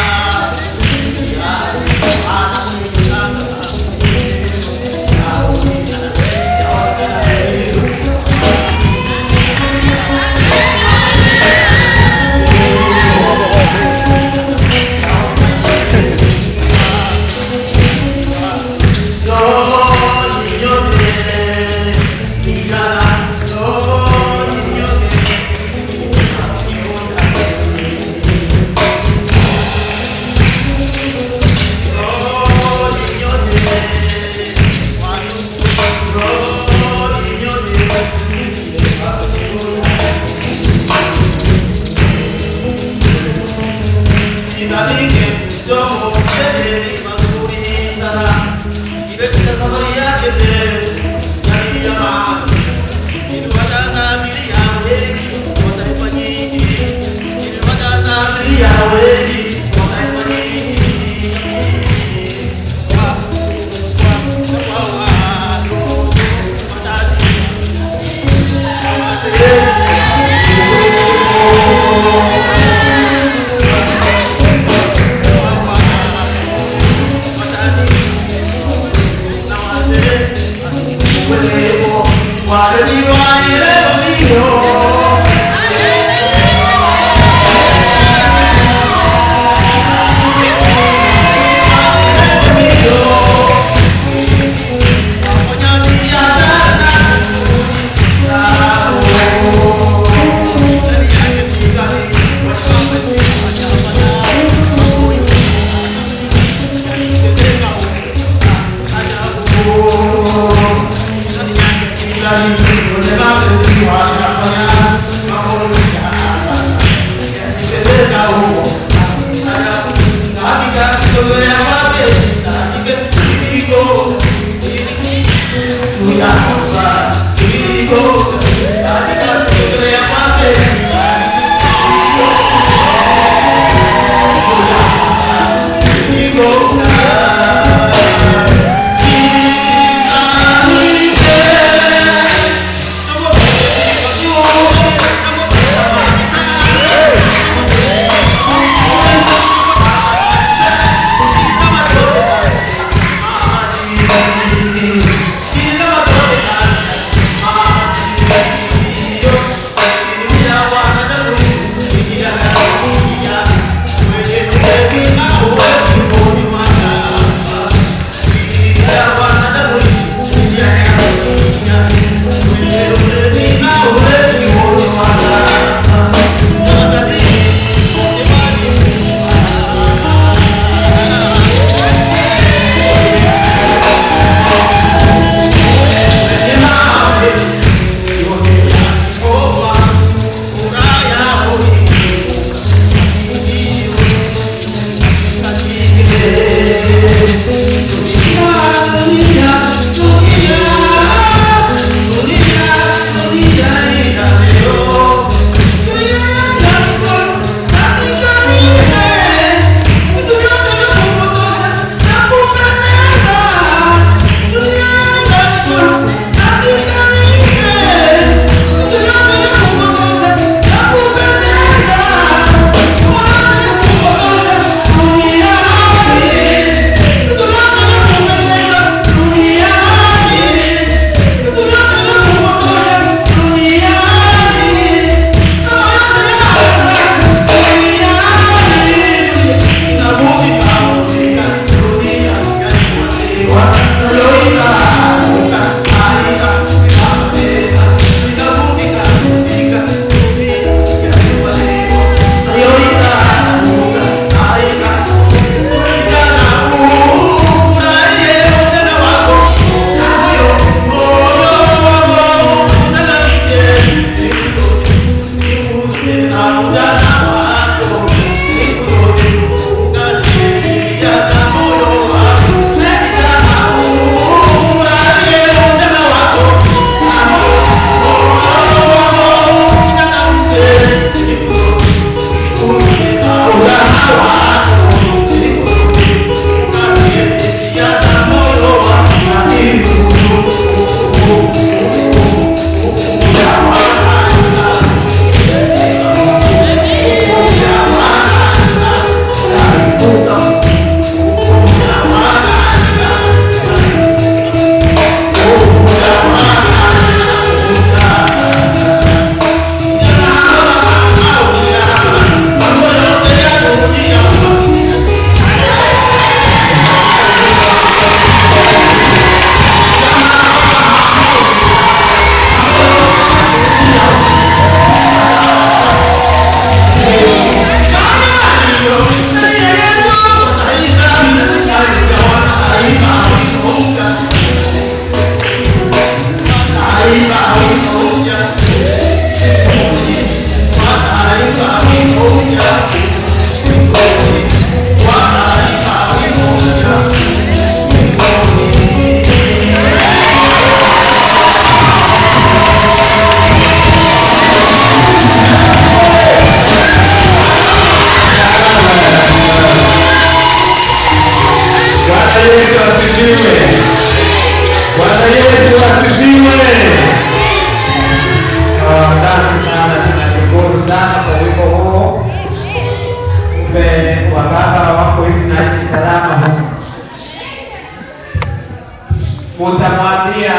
Mutamwambia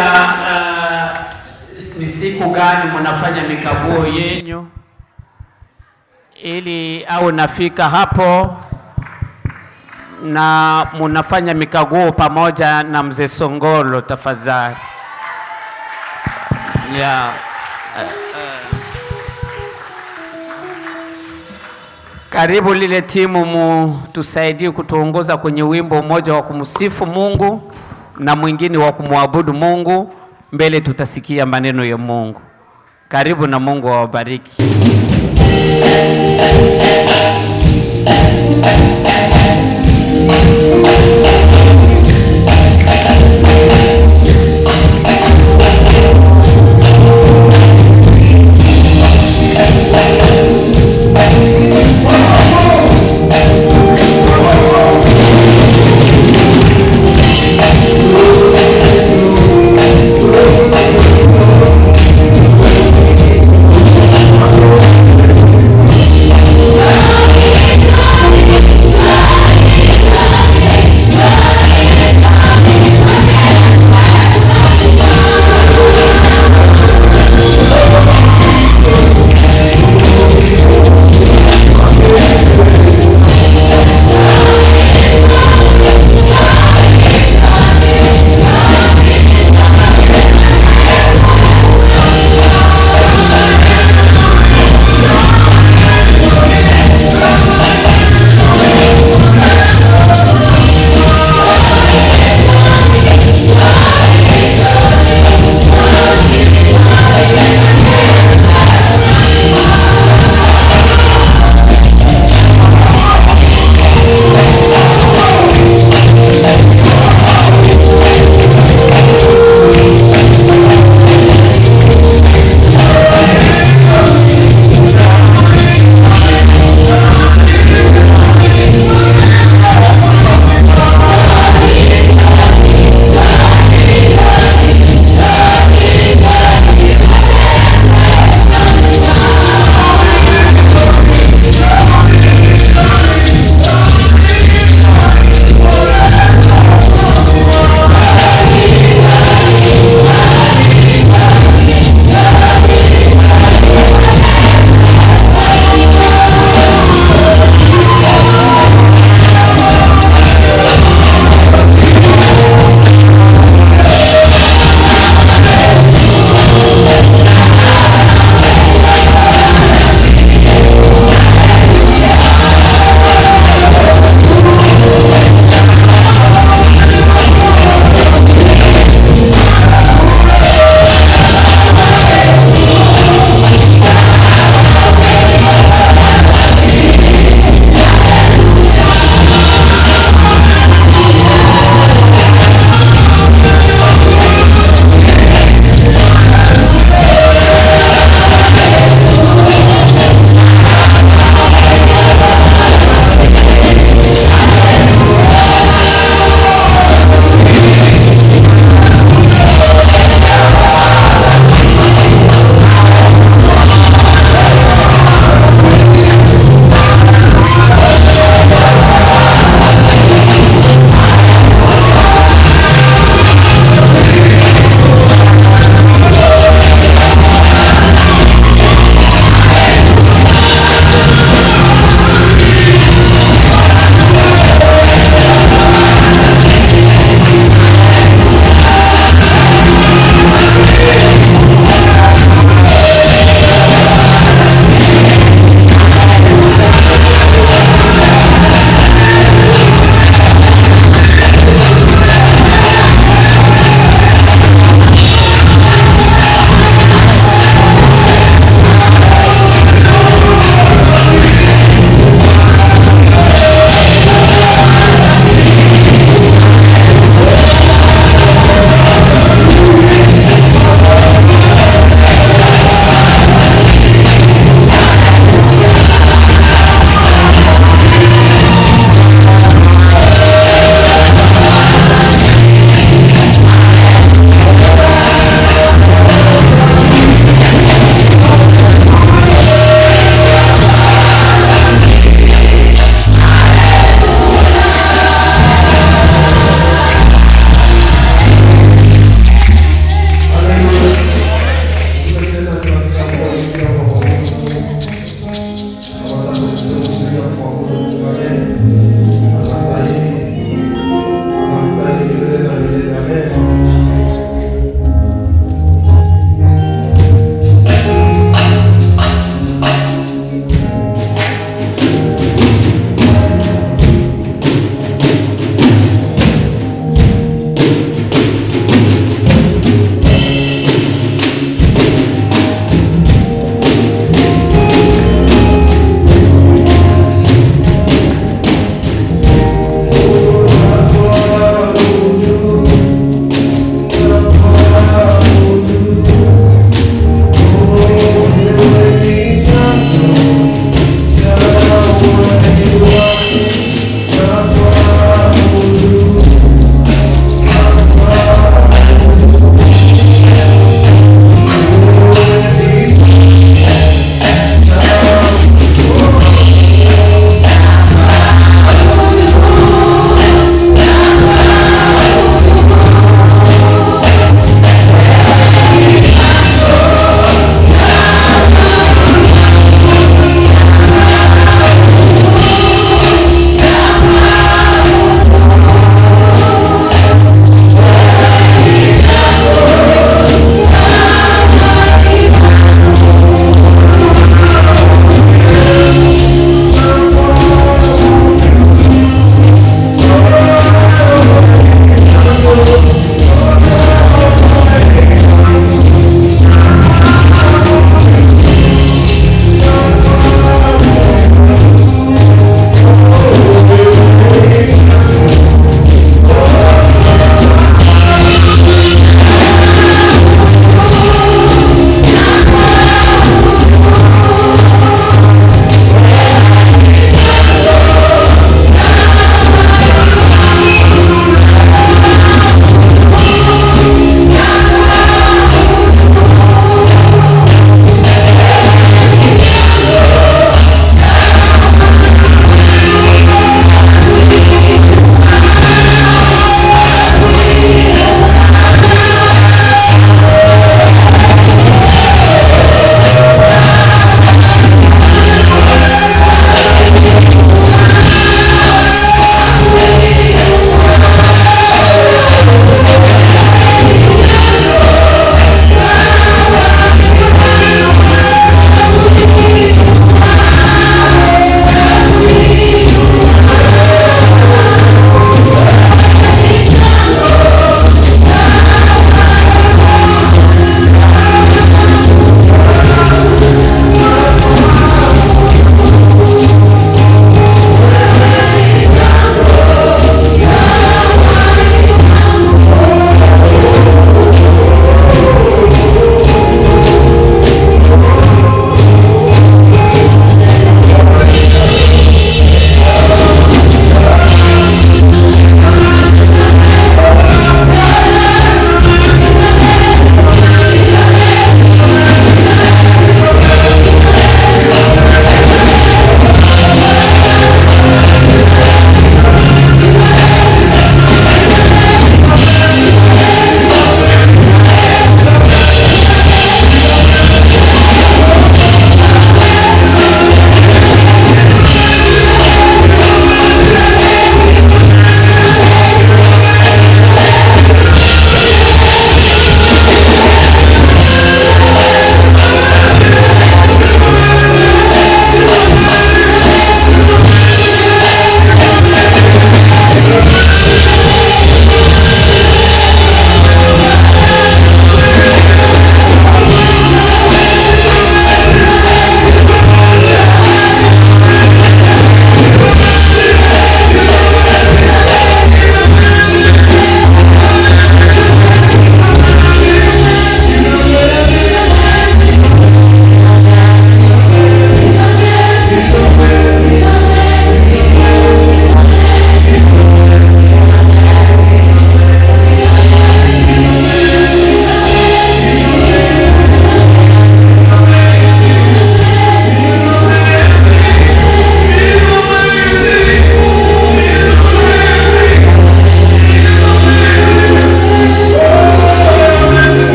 ni siku gani mnafanya mikaguo yenyu, ili au nafika hapo na mnafanya mikaguo pamoja na mzee Songolo tafadhali. Karibu lile timu tusaidie kutuongoza kwenye wimbo mmoja wa kumsifu Mungu na mwingine wa kumwabudu Mungu. Mbele tutasikia maneno ya Mungu. Karibu na Mungu awabariki. Yeah.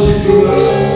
worship you, Lord.